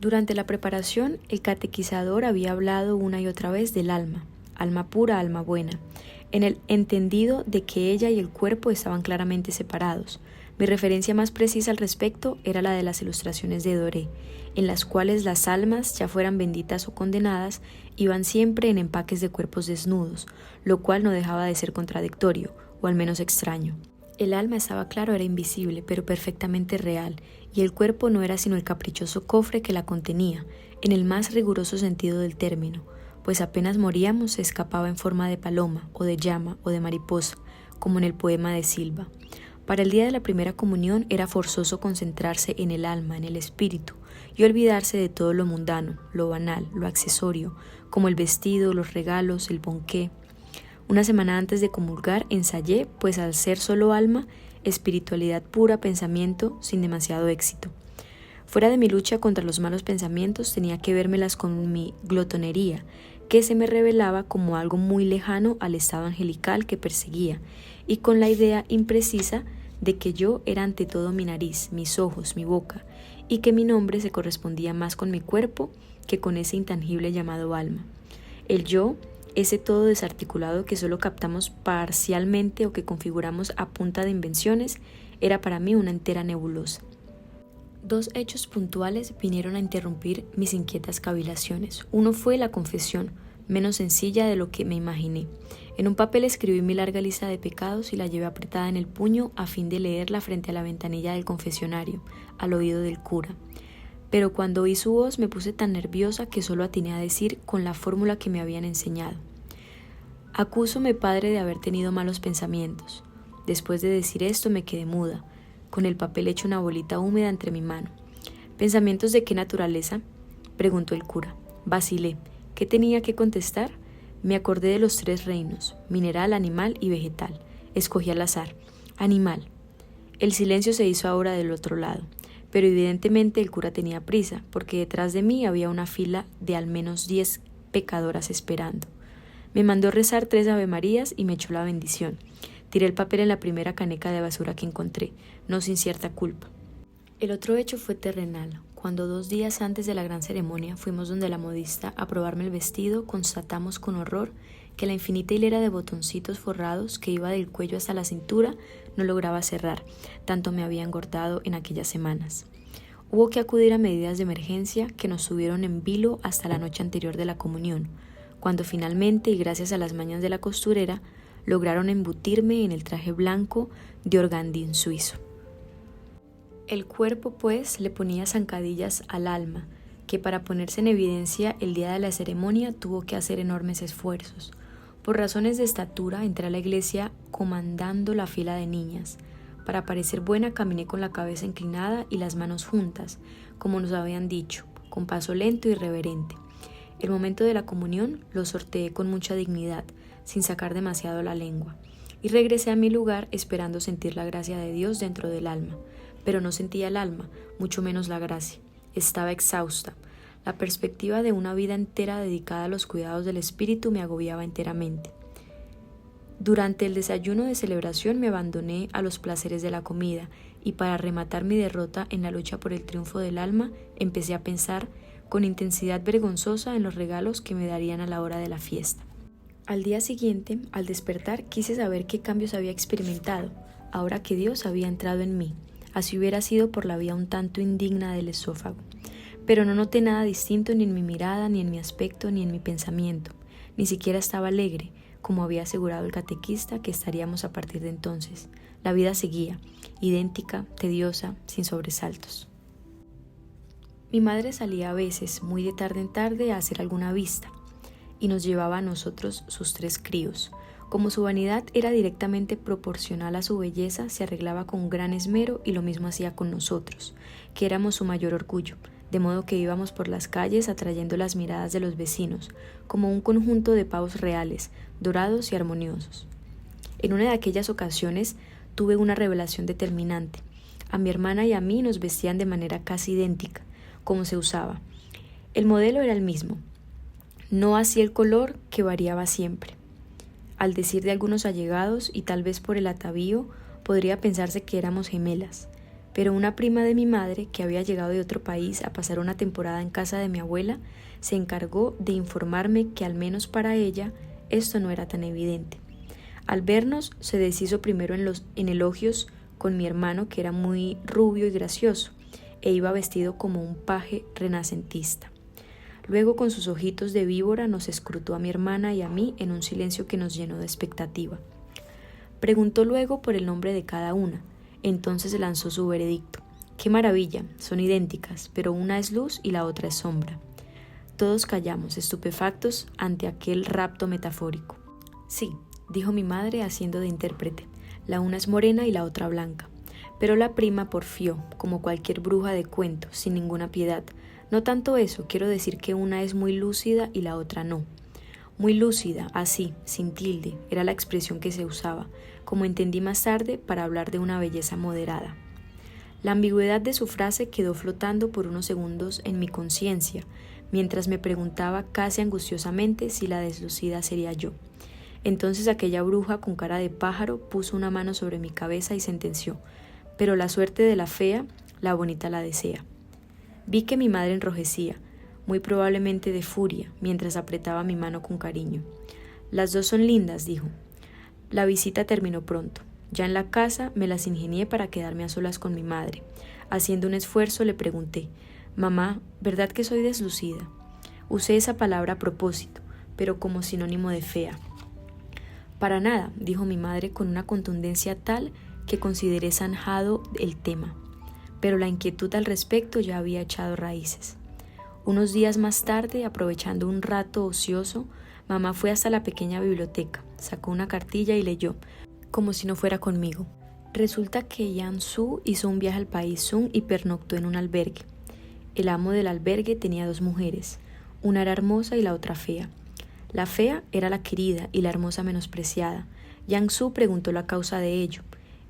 Durante la preparación, el catequizador había hablado una y otra vez del alma, alma pura, alma buena, en el entendido de que ella y el cuerpo estaban claramente separados. Mi referencia más precisa al respecto era la de las ilustraciones de Doré, en las cuales las almas, ya fueran benditas o condenadas, iban siempre en empaques de cuerpos desnudos, lo cual no dejaba de ser contradictorio, o al menos extraño. El alma, estaba claro, era invisible, pero perfectamente real, y el cuerpo no era sino el caprichoso cofre que la contenía, en el más riguroso sentido del término, pues apenas moríamos se escapaba en forma de paloma, o de llama, o de mariposa, como en el poema de Silva. Para el día de la primera comunión era forzoso concentrarse en el alma, en el espíritu, y olvidarse de todo lo mundano, lo banal, lo accesorio, como el vestido, los regalos, el bonqué. Una semana antes de comulgar ensayé, pues al ser solo alma, espiritualidad pura, pensamiento, sin demasiado éxito. Fuera de mi lucha contra los malos pensamientos tenía que vérmelas con mi glotonería, que se me revelaba como algo muy lejano al estado angelical que perseguía, y con la idea imprecisa de que yo era ante todo mi nariz, mis ojos, mi boca, y que mi nombre se correspondía más con mi cuerpo que con ese intangible llamado alma. El yo, ese todo desarticulado que solo captamos parcialmente o que configuramos a punta de invenciones, era para mí una entera nebulosa. Dos hechos puntuales vinieron a interrumpir mis inquietas cavilaciones. Uno fue la confesión, menos sencilla de lo que me imaginé. En un papel escribí mi larga lista de pecados y la llevé apretada en el puño a fin de leerla frente a la ventanilla del confesionario, al oído del cura. Pero cuando oí su voz me puse tan nerviosa que solo atiné a decir con la fórmula que me habían enseñado: «Acúsome, Padre, de haber tenido malos pensamientos». Después de decir esto me quedé muda, con el papel hecho una bolita húmeda entre mi mano. «¿Pensamientos de qué naturaleza?», preguntó el cura. Vacilé. ¿Qué tenía que contestar? Me acordé de los 3 reinos, mineral, animal y vegetal. Escogí al azar. Animal. El silencio se hizo ahora del otro lado, pero evidentemente el cura tenía prisa, porque detrás de mí había una fila de al menos 10 pecadoras esperando. Me mandó rezar 3 avemarías y me echó la bendición. Tiré el papel en la primera caneca de basura que encontré, no sin cierta culpa. El otro hecho fue terrenal. Cuando 2 días antes de la gran ceremonia fuimos donde la modista a probarme el vestido, constatamos con horror que la infinita hilera de botoncitos forrados que iba del cuello hasta la cintura no lograba cerrar, tanto me había engordado en aquellas semanas. Hubo que acudir a medidas de emergencia que nos subieron en vilo hasta la noche anterior de la comunión, cuando finalmente, y gracias a las mañas de la costurera, lograron embutirme en el traje blanco de organdín suizo. El cuerpo, pues, le ponía zancadillas al alma, que para ponerse en evidencia el día de la ceremonia tuvo que hacer enormes esfuerzos. Por razones de estatura entré a la iglesia comandando la fila de niñas. Para parecer buena caminé con la cabeza inclinada y las manos juntas, como nos habían dicho, con paso lento y reverente. El momento de la comunión lo sorteé con mucha dignidad, sin sacar demasiado la lengua, y regresé a mi lugar esperando sentir la gracia de Dios dentro del alma. Pero no sentía el alma, mucho menos la gracia. Estaba exhausta. La perspectiva de una vida entera dedicada a los cuidados del espíritu me agobiaba enteramente. Durante el desayuno de celebración me abandoné a los placeres de la comida y para rematar mi derrota en la lucha por el triunfo del alma, empecé a pensar con intensidad vergonzosa en los regalos que me darían a la hora de la fiesta. Al día siguiente, al despertar, quise saber qué cambios había experimentado, ahora que Dios había entrado en mí. Así hubiera sido por la vía un tanto indigna del esófago. Pero no noté nada distinto ni en mi mirada, ni en mi aspecto, ni en mi pensamiento. Ni siquiera estaba alegre, como había asegurado el catequista que estaríamos a partir de entonces. La vida seguía, idéntica, tediosa, sin sobresaltos. Mi madre salía a veces, muy de tarde en tarde, a hacer alguna vista, y nos llevaba a nosotros sus 3 críos. Como su vanidad era directamente proporcional a su belleza, se arreglaba con gran esmero y lo mismo hacía con nosotros, que éramos su mayor orgullo, de modo que íbamos por las calles atrayendo las miradas de los vecinos, como un conjunto de pavos reales, dorados y armoniosos. En una de aquellas ocasiones tuve una revelación determinante. A mi hermana y a mí nos vestían de manera casi idéntica, como se usaba. El modelo era el mismo, no así el color, que variaba siempre. Al decir de algunos allegados, y tal vez por el atavío, podría pensarse que éramos gemelas, pero una prima de mi madre, que había llegado de otro país a pasar una temporada en casa de mi abuela, se encargó de informarme que al menos para ella esto no era tan evidente. Al vernos se deshizo primero en elogios con mi hermano, que era muy rubio y gracioso, e iba vestido como un paje renacentista. Luego, con sus ojitos de víbora, nos escrutó a mi hermana y a mí en un silencio que nos llenó de expectativa. Preguntó luego por el nombre de cada una. Entonces lanzó su veredicto. ¡Qué maravilla! Son idénticas, pero una es luz y la otra es sombra. Todos callamos, estupefactos ante aquel rapto metafórico. Sí, dijo mi madre haciendo de intérprete. La una es morena y la otra blanca. Pero la prima porfió, como cualquier bruja de cuento, sin ninguna piedad. No tanto eso, quiero decir que una es muy lúcida y la otra no. Muy lúcida, así, sin tilde, era la expresión que se usaba, como entendí más tarde, para hablar de una belleza moderada. La ambigüedad de su frase quedó flotando por unos segundos en mi conciencia, mientras me preguntaba casi angustiosamente si la deslucida sería yo. Entonces aquella bruja con cara de pájaro puso una mano sobre mi cabeza y sentenció: pero la suerte de la fea, la bonita la desea. Vi que mi madre enrojecía, muy probablemente de furia, mientras apretaba mi mano con cariño. Las dos son lindas, dijo. La visita terminó pronto. Ya en la casa me las ingenié para quedarme a solas con mi madre. Haciendo un esfuerzo le pregunté: «Mamá, ¿verdad que soy deslucida?» Usé esa palabra a propósito, pero como sinónimo de fea. «Para nada», dijo mi madre con una contundencia tal que consideré zanjado el tema, pero la inquietud al respecto ya había echado raíces. Unos días más tarde, aprovechando un rato ocioso, mamá fue hasta la pequeña biblioteca, sacó una cartilla y leyó, como si no fuera conmigo. Resulta que Yang Su hizo un viaje al país Sun y pernoctó en un albergue. El amo del albergue tenía 2 mujeres, una era hermosa y la otra fea. La fea era la querida y la hermosa menospreciada. Yang Su preguntó la causa de ello.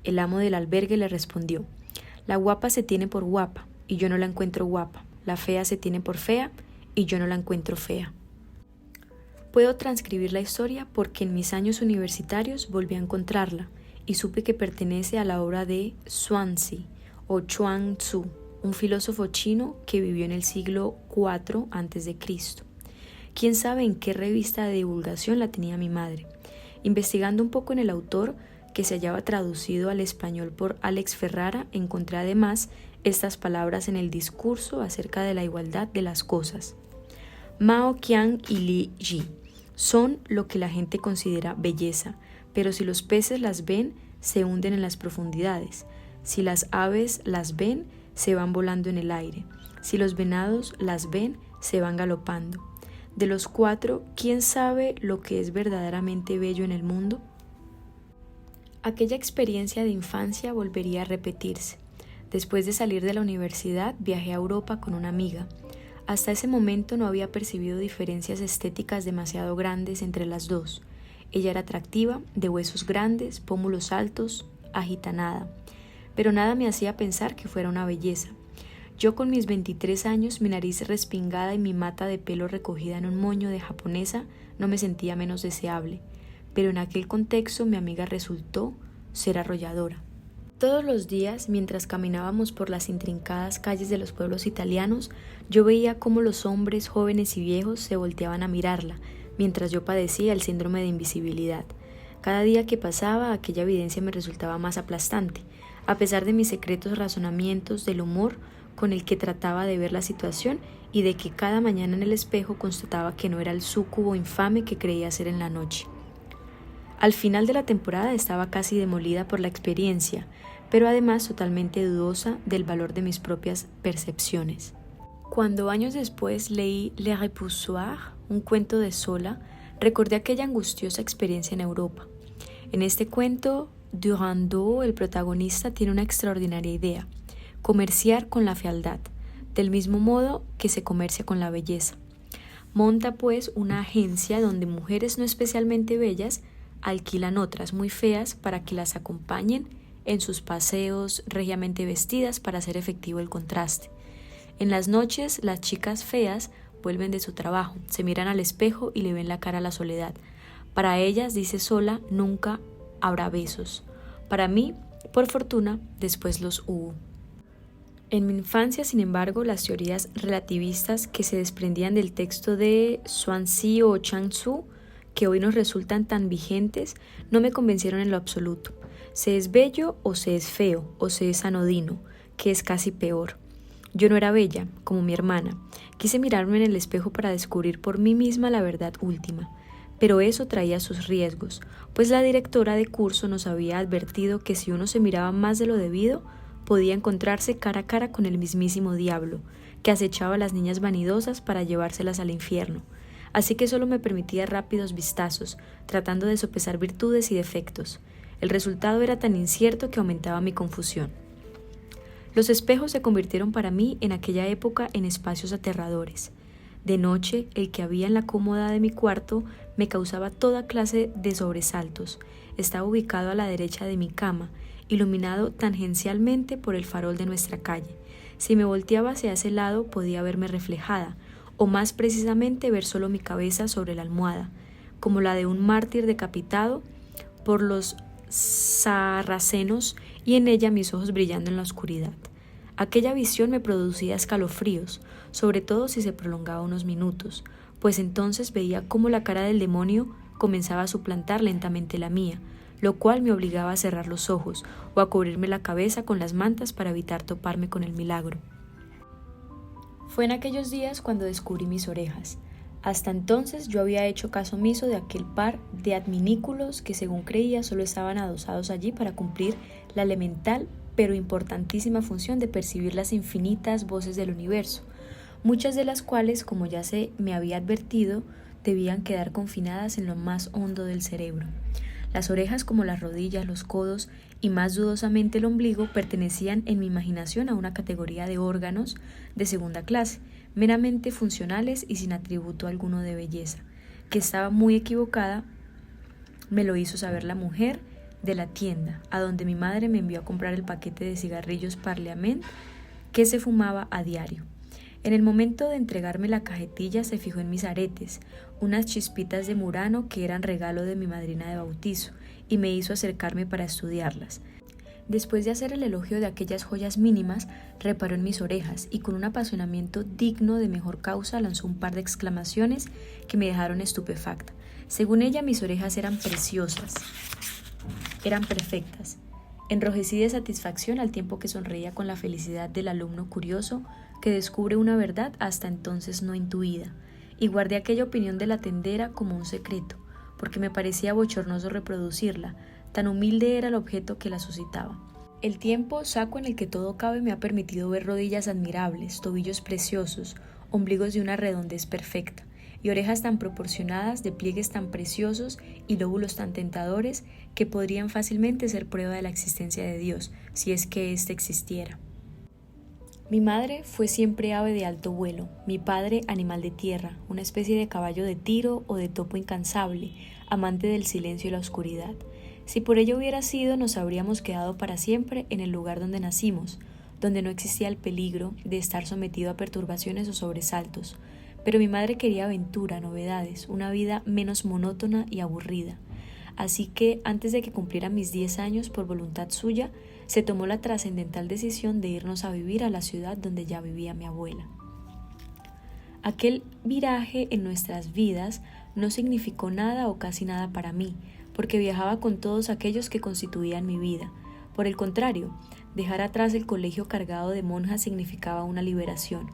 El amo del albergue le respondió: «La guapa se tiene por guapa y yo no la encuentro guapa. La fea se tiene por fea y yo no la encuentro fea». Puedo transcribir la historia porque en mis años universitarios volví a encontrarla y supe que pertenece a la obra de Zhuangzi o Chuang Tzu, un filósofo chino que vivió en el siglo IV a.C. Quién sabe en qué revista de divulgación la tenía mi madre. Investigando un poco en el autor, que se hallaba traducido al español por Alex Ferrara, encontré además estas palabras en el discurso acerca de la igualdad de las cosas. Mao Qian y Li Ji son lo que la gente considera belleza, pero si los peces las ven, se hunden en las profundidades. Si las aves las ven, se van volando en el aire. Si los venados las ven, se van galopando. De los 4, ¿quién sabe lo que es verdaderamente bello en el mundo? Aquella experiencia de infancia volvería a repetirse. Después de salir de la universidad, viajé a Europa con una amiga. Hasta ese momento no había percibido diferencias estéticas demasiado grandes entre las dos. Ella era atractiva, de huesos grandes, pómulos altos, agitanada, pero nada me hacía pensar que fuera una belleza. Yo con mis 23 años, mi nariz respingada y mi mata de pelo recogida en un moño de japonesa, no me sentía menos deseable, pero en aquel contexto mi amiga resultó ser arrolladora. Todos los días, mientras caminábamos por las intrincadas calles de los pueblos italianos, yo veía cómo los hombres jóvenes y viejos se volteaban a mirarla, mientras yo padecía el síndrome de invisibilidad. Cada día que pasaba, aquella evidencia me resultaba más aplastante, a pesar de mis secretos razonamientos del humor con el que trataba de ver la situación y de que cada mañana en el espejo constataba que no era el súcubo infame que creía ser en la noche. Al final de la temporada estaba casi demolida por la experiencia, pero además totalmente dudosa del valor de mis propias percepciones. Cuando años después leí Le Repoussoir, un cuento de Zola, recordé aquella angustiosa experiencia en Europa. En este cuento, Durandot, el protagonista, tiene una extraordinaria idea: comerciar con la fealdad, del mismo modo que se comercia con la belleza. Monta pues una agencia donde mujeres no especialmente bellas alquilan otras muy feas para que las acompañen en sus paseos regiamente vestidas para hacer efectivo el contraste. En las noches, las chicas feas vuelven de su trabajo, se miran al espejo y le ven la cara a la soledad. Para ellas, dice Zola, nunca habrá besos. Para mí, por fortuna, después los hubo. En mi infancia, sin embargo, las teorías relativistas que se desprendían del texto de Zhuangzi o Chang-tzu, que hoy nos resultan tan vigentes, no me convencieron en lo absoluto. Se es bello o se es feo o se es anodino, que es casi peor. Yo no era bella, como mi hermana. Quise mirarme en el espejo para descubrir por mí misma la verdad última. Pero eso traía sus riesgos, pues la directora de curso nos había advertido que si uno se miraba más de lo debido, podía encontrarse cara a cara con el mismísimo diablo, que acechaba a las niñas vanidosas para llevárselas al infierno. Así que solo me permitía rápidos vistazos, tratando de sopesar virtudes y defectos. El resultado era tan incierto que aumentaba mi confusión. Los espejos se convirtieron para mí en aquella época en espacios aterradores. De noche, el que había en la cómoda de mi cuarto me causaba toda clase de sobresaltos. Estaba ubicado a la derecha de mi cama, iluminado tangencialmente por el farol de nuestra calle. Si me volteaba hacia ese lado podía verme reflejada, o más precisamente ver solo mi cabeza sobre la almohada, como la de un mártir decapitado por los sarracenos, y en ella mis ojos brillando en la oscuridad. Aquella visión me producía escalofríos, sobre todo si se prolongaba unos minutos, pues entonces veía cómo la cara del demonio comenzaba a suplantar lentamente la mía, lo cual me obligaba a cerrar los ojos o a cubrirme la cabeza con las mantas para evitar toparme con el milagro. Fue en aquellos días cuando descubrí mis orejas. Hasta entonces yo había hecho caso omiso de aquel par de adminículos que, según creía, solo estaban adosados allí para cumplir la elemental pero importantísima función de percibir las infinitas voces del universo, muchas de las cuales, como ya se me había advertido, debían quedar confinadas en lo más hondo del cerebro. Las orejas, como las rodillas, los codos y más dudosamente el ombligo, pertenecían en mi imaginación a una categoría de órganos de segunda clase, meramente funcionales y sin atributo alguno de belleza. Que estaba muy equivocada me lo hizo saber la mujer de la tienda, a donde mi madre me envió a comprar el paquete de cigarrillos Parliament que se fumaba a diario. En el momento de entregarme la cajetilla se fijó en mis aretes, unas chispitas de murano que eran regalo de mi madrina de bautizo, y me hizo acercarme para estudiarlas. Después de hacer el elogio de aquellas joyas mínimas, reparó en mis orejas y con un apasionamiento digno de mejor causa lanzó un par de exclamaciones que me dejaron estupefacta. Según ella, mis orejas eran preciosas, eran perfectas. Enrojecí de satisfacción al tiempo que sonreía con la felicidad del alumno curioso que descubre una verdad hasta entonces no intuida, y guardé aquella opinión de la tendera como un secreto, porque me parecía bochornoso reproducirla, tan humilde era el objeto que la suscitaba. El tiempo, saco en el que todo cabe, me ha permitido ver rodillas admirables, tobillos preciosos, ombligos de una redondez perfecta, y orejas tan proporcionadas, de pliegues tan preciosos y lóbulos tan tentadores que podrían fácilmente ser prueba de la existencia de Dios, si es que éste existiera. Mi madre fue siempre ave de alto vuelo, mi padre animal de tierra, una especie de caballo de tiro o de topo incansable, amante del silencio y la oscuridad. Si por ello hubiera sido, nos habríamos quedado para siempre en el lugar donde nacimos, donde no existía el peligro de estar sometido a perturbaciones o sobresaltos. Pero mi madre quería aventura, novedades, una vida menos monótona y aburrida. Así que, antes de que cumpliera mis 10 años por voluntad suya, se tomó la trascendental decisión de irnos a vivir a la ciudad donde ya vivía mi abuela. Aquel viraje en nuestras vidas no significó nada o casi nada para mí, porque viajaba con todos aquellos que constituían mi vida. Por el contrario, dejar atrás el colegio cargado de monjas significaba una liberación.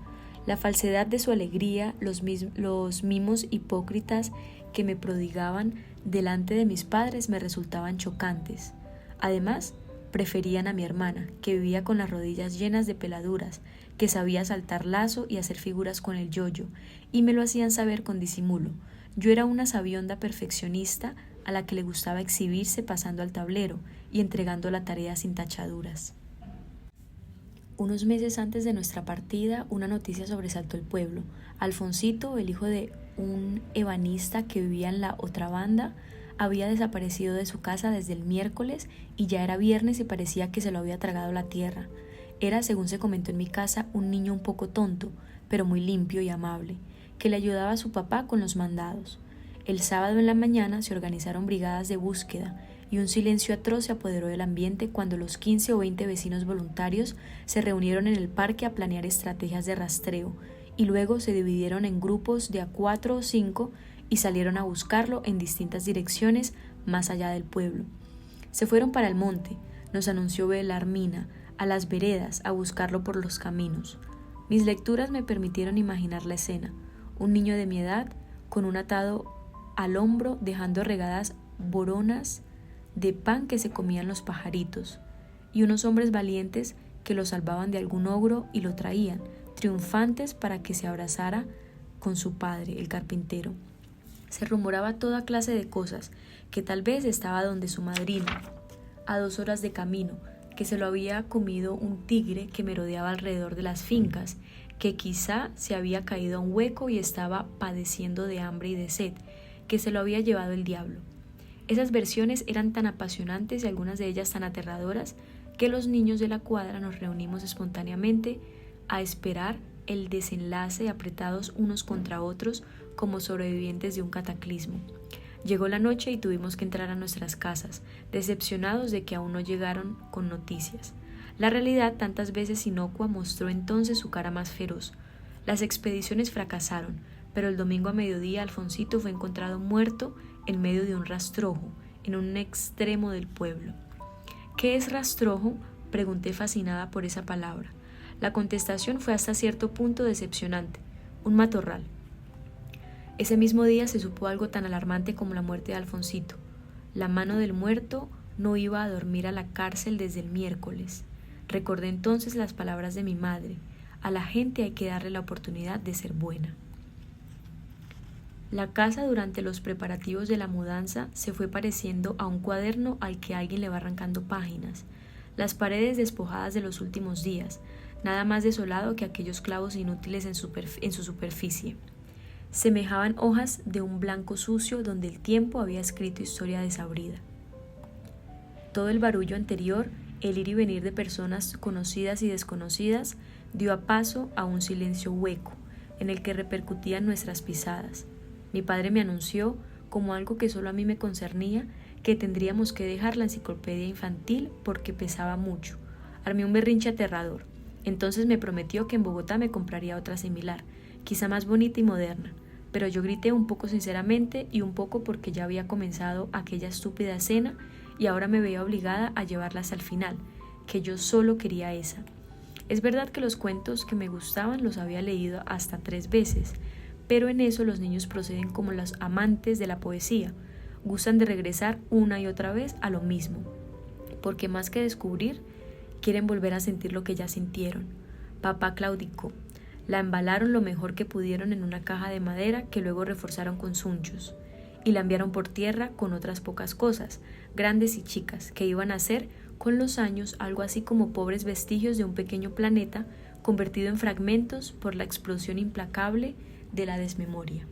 La falsedad de su alegría, los mimos hipócritas que me prodigaban delante de mis padres me resultaban chocantes. Además, preferían a mi hermana, que vivía con las rodillas llenas de peladuras, que sabía saltar lazo y hacer figuras con el yoyo, y me lo hacían saber con disimulo. Yo era una sabionda perfeccionista a la que le gustaba exhibirse pasando al tablero y entregando la tarea sin tachaduras. Unos meses antes de nuestra partida, una noticia sobresaltó el pueblo. Alfonsito, el hijo de un ebanista que vivía en la otra banda, había desaparecido de su casa desde el miércoles y ya era viernes y parecía que se lo había tragado la tierra. Era, según se comentó en mi casa, un niño un poco tonto, pero muy limpio y amable, que le ayudaba a su papá con los mandados. El sábado en la mañana se organizaron brigadas de búsqueda. y un silencio atroz se apoderó del ambiente cuando los 15 o 20 vecinos voluntarios se reunieron en el parque a planear estrategias de rastreo y luego se dividieron en grupos de a 4 o 5 y salieron a buscarlo en distintas direcciones más allá del pueblo. Se fueron para el monte, nos anunció Belarmina, a las veredas, a buscarlo por los caminos. Mis lecturas me permitieron imaginar la escena. Un niño de mi edad, con un atado al hombro, dejando regadas boronas de pan que se comían los pajaritos, y unos hombres valientes que lo salvaban de algún ogro y lo traían, triunfantes, para que se abrazara con su padre, el carpintero. Se rumoraba toda clase de cosas, que tal vez estaba donde su madrina, a 2 horas de camino, que se lo había comido un tigre que merodeaba alrededor de las fincas, que quizá se había caído a un hueco y estaba padeciendo de hambre y de sed, que se lo había llevado el diablo. Esas versiones eran tan apasionantes y algunas de ellas tan aterradoras que los niños de la cuadra nos reunimos espontáneamente a esperar el desenlace, apretados unos contra otros como sobrevivientes de un cataclismo. Llegó la noche y tuvimos que entrar a nuestras casas, decepcionados de que aún no llegaron con noticias. La realidad, tantas veces inocua, mostró entonces su cara más feroz. Las expediciones fracasaron, pero el domingo a mediodía Alfonsito fue encontrado muerto en medio de un rastrojo, en un extremo del pueblo. ¿Qué es rastrojo?, pregunté fascinada por esa palabra. La contestación fue hasta cierto punto decepcionante: un matorral. Ese mismo día se supo algo tan alarmante como la muerte de Alfonsito. La mano del muerto no iba a dormir a la cárcel desde el miércoles. Recordé entonces las palabras de mi madre: a la gente hay que darle la oportunidad de ser buena. La casa, durante los preparativos de la mudanza, se fue pareciendo a un cuaderno al que alguien le va arrancando páginas. Las paredes despojadas de los últimos días, nada más desolado que aquellos clavos inútiles en su superficie. Semejaban hojas de un blanco sucio donde el tiempo había escrito historia desabrida. Todo el barullo anterior, el ir y venir de personas conocidas y desconocidas, dio paso a un silencio hueco, en el que repercutían nuestras pisadas. Mi padre me anunció, como algo que solo a mí me concernía, que tendríamos que dejar la enciclopedia infantil porque pesaba mucho. Armé un berrinche aterrador. Entonces me prometió que en Bogotá me compraría otra similar, quizá más bonita y moderna, pero yo grité un poco sinceramente y un poco porque ya había comenzado aquella estúpida escena y ahora me veía obligada a llevarla hasta el final, que yo solo quería esa. Es verdad que los cuentos que me gustaban los había leído hasta 3 veces, pero en eso los niños proceden como los amantes de la poesía, gustan de regresar una y otra vez a lo mismo, porque más que descubrir, quieren volver a sentir lo que ya sintieron. Papá claudicó. La embalaron lo mejor que pudieron en una caja de madera que luego reforzaron con sunchos, y la enviaron por tierra con otras pocas cosas, grandes y chicas, que iban a ser con los años algo así como pobres vestigios de un pequeño planeta convertido en fragmentos por la explosión implacable de la desmemoria.